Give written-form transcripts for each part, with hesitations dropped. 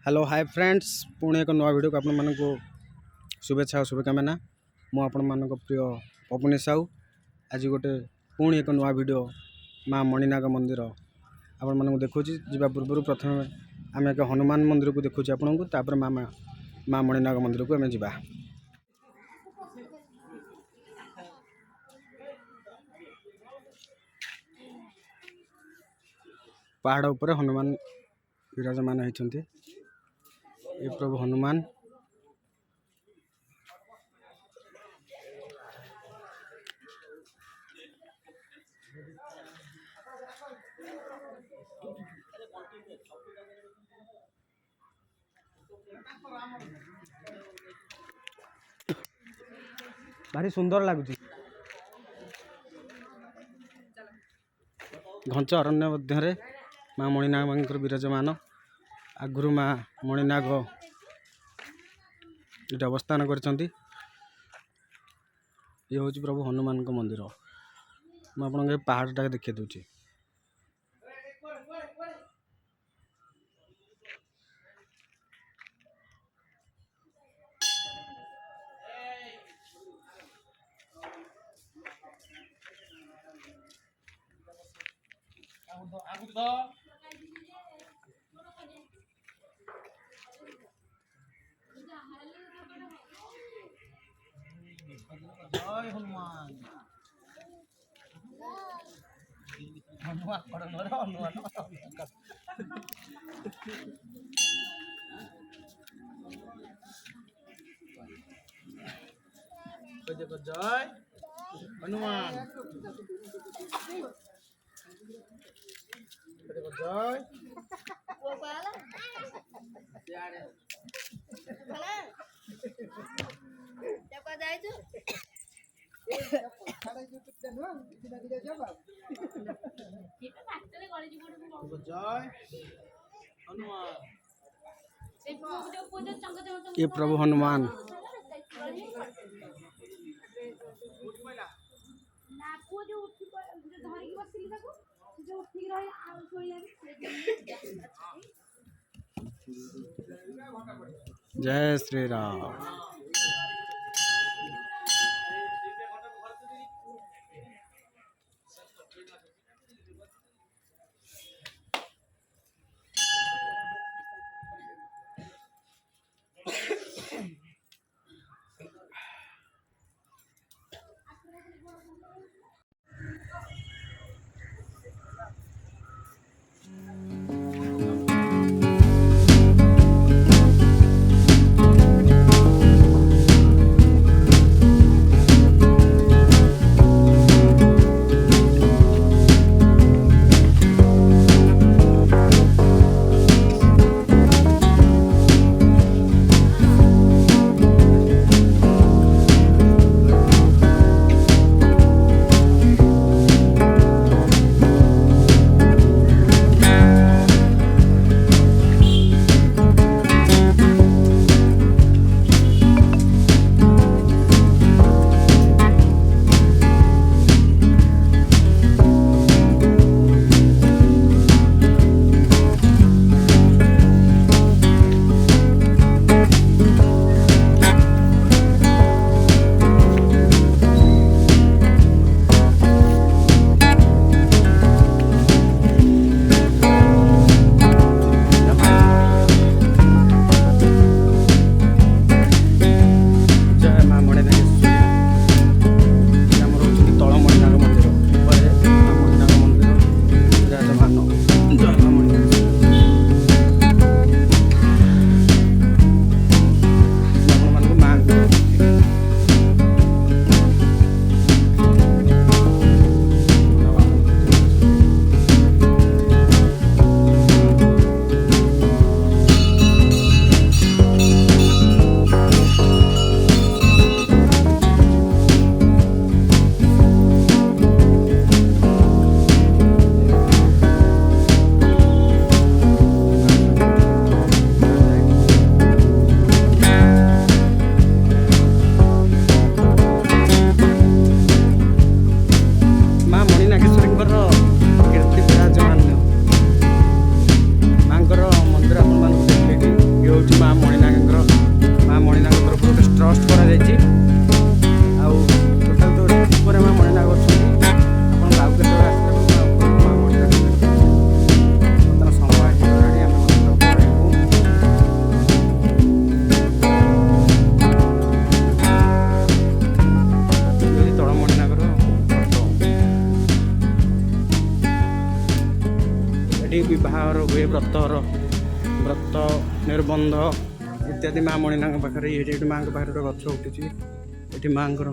Hello hi friends Pune एक नुआ video को आपण मानक शुभेच्छा और शुभकामना मु आपण मानक प्रिय पपुनी साहू आज गोटे पुणी एक नुआ वीडियो माँ मणिनाग मंदिर आपण मानक देखुची जीवा पूर्व प्रथम आम एक हनुमान मंदिर को देखुची आपण को तापर माँ मणिनाग मंदिर को आम जा पहाड़ उपर हनुमान विराजमान होती ये प्रभु हनुमान भारी सुंदर लगुच घंच अरण्य मध्य माँ मणिनाग विराजमान आगुरु माँ मणिनाग ये अवस्थान कर ये हूँ प्रभु हनुमान मंदिर मुझे पहाड़टा देखा दूची जय हनुमान हनुमान जय हनुमान ये प्रभु हनुमान जय श्री राम। ଏଠି ବିବାହର ହୁଏ, ବ୍ରତ ନିର୍ବନ୍ଧ ଇତ୍ୟାଦି ମା ମଣିନାଙ୍କ ପାଖରେ। ଏଠି ମାଆଙ୍କ ପାଖରେ ଗୋଟେ ଗଛ ଉଠିଛି, ଏଠି ମାଆଙ୍କର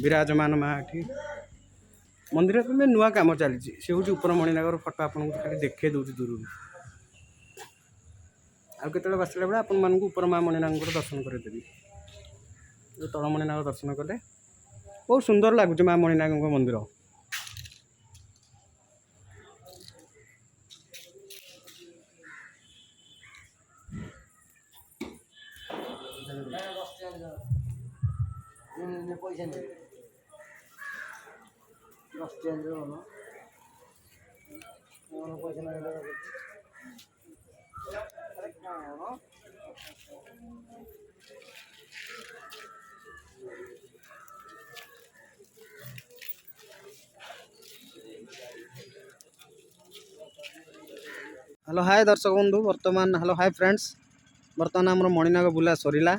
ବିରାଜମାନ ମା। ଏଠି ମନ୍ଦିରରେ ଏବେ ନୂଆ କାମ ଚାଲିଛି। ସେ ହେଉଛି ଉପର ମଣିନାଗର ଫଟୋ, ଆପଣଙ୍କୁ ଖାଲି ଦେଖେଇ ଦେଉଛି ଦୂରରୁ। ଆଉ କେତେବେଳେ ବସିଲା ବେଳେ ଆପଣମାନଙ୍କୁ ଉପର ମା ମଣିନାଗଙ୍କର ଦର୍ଶନ କରିଦେବି। ତଳ ମଣିନାଗ ଦର୍ଶନ କଲେ ବହୁତ ସୁନ୍ଦର ଲାଗୁଛି ମା ମଣିନାଗଙ୍କ ମନ୍ଦିର। हेलो हाय दर्शक बंधु, बर्तमान हेलो हाय फ्रेंड्स, बर्तमान आम मणिनाग बुला सरला।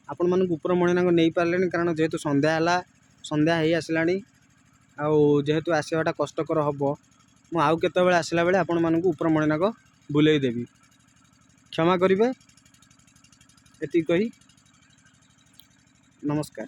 आपण मानक ऊपर मणिनाग नहीं पारे, कारण जेहेतु संध्या ही आसला। जेहेतु आसवाटा कष्टकर हम, मु आउ केतबेले आसला बेले आपण मानक ऊपर मणिनाग बुलेई देवी, क्षमा करिवे। एति कही नमस्कार।